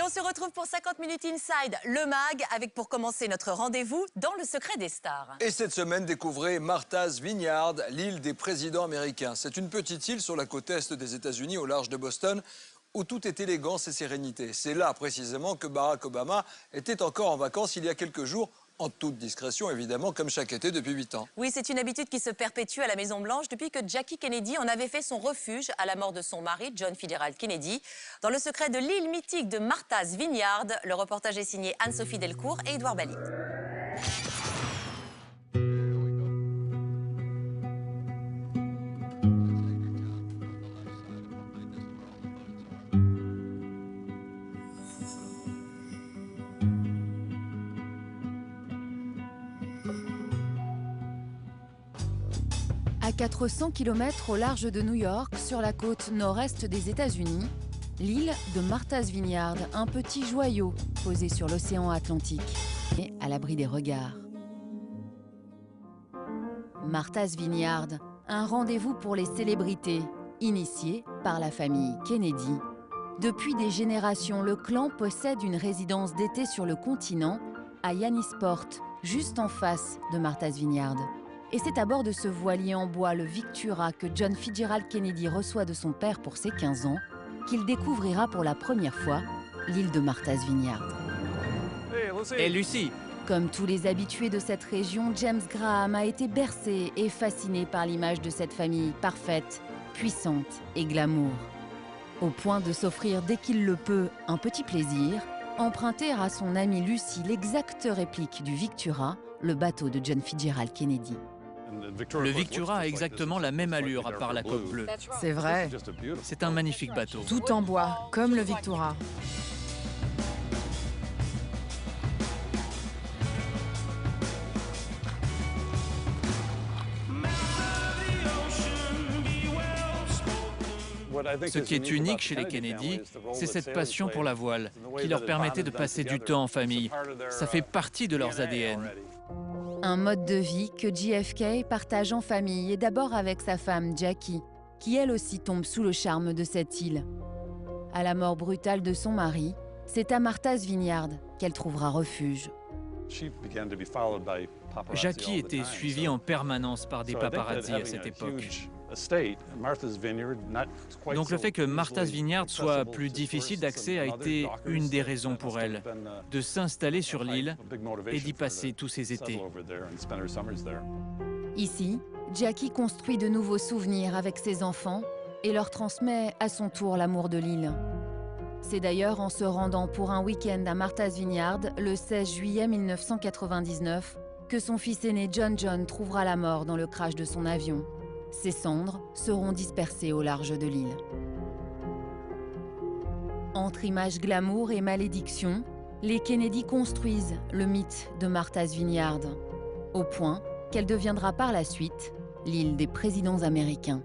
on se retrouve pour 50 minutes Inside, le MAG, avec pour commencer notre rendez-vous dans le secret des stars. Et cette semaine, découvrez Martha's Vineyard, l'île des présidents américains. C'est une petite île sur la côte est des États-Unis, au large de Boston, où tout est élégance et sérénité. C'est là, précisément, que Barack Obama était encore en vacances il y a quelques jours, en toute discrétion, évidemment, comme chaque été depuis 8 ans. Oui, c'est une habitude qui se perpétue à la Maison-Blanche depuis que Jackie Kennedy en avait fait son refuge à la mort de son mari, John Fitzgerald Kennedy. Dans le secret de l'île mythique de Martha's Vineyard, le reportage est signé Anne-Sophie Delcourt et Édouard Balit. À 400 km au large de New York, sur la côte nord-est des États-Unis, l'île de Martha's Vineyard, un petit joyau posé sur l'océan Atlantique et à l'abri des regards. Martha's Vineyard, un rendez-vous pour les célébrités, initié par la famille Kennedy. Depuis des générations, le clan possède une résidence d'été sur le continent, à Yannisport, juste en face de Martha's Vineyard. Et c'est à bord de ce voilier en bois, le Victura, que John Fitzgerald Kennedy reçoit de son père pour ses 15 ans, qu'il découvrira pour la première fois l'île de Martha's Vineyard. Et Lucie. Comme tous les habitués de cette région, James Graham a été bercé et fasciné par l'image de cette famille parfaite, puissante et glamour. Au point de s'offrir dès qu'il le peut un petit plaisir, emprunter à son amie Lucie l'exacte réplique du Victura, le bateau de John Fitzgerald Kennedy. Le Victura a exactement la même allure, à part la coque bleue. C'est vrai. C'est un magnifique bateau. Tout en bois, comme le Victura. Ce qui est unique chez les Kennedy, c'est cette passion pour la voile, qui leur permettait de passer du temps en famille. Ça fait partie de leurs ADN. Un mode de vie que JFK partage en famille et d'abord avec sa femme Jackie, qui elle aussi tombe sous le charme de cette île. À la mort brutale de son mari, c'est à Martha's Vineyard qu'elle trouvera refuge. Jackie était suivie en permanence par des paparazzi à cette époque. Donc le fait que Martha's Vineyard soit plus difficile d'accès a été une des raisons pour elle, de s'installer sur l'île et d'y passer tous ses étés. Ici, Jackie construit de nouveaux souvenirs avec ses enfants et leur transmet à son tour l'amour de l'île. C'est d'ailleurs en se rendant pour un week-end à Martha's Vineyard le 16 juillet 1999 que son fils aîné John trouvera la mort dans le crash de son avion. Ses cendres seront dispersées au large de l'île. Entre images glamour et malédiction, les Kennedy construisent le mythe de Martha's Vineyard, au point qu'elle deviendra par la suite l'île des présidents américains.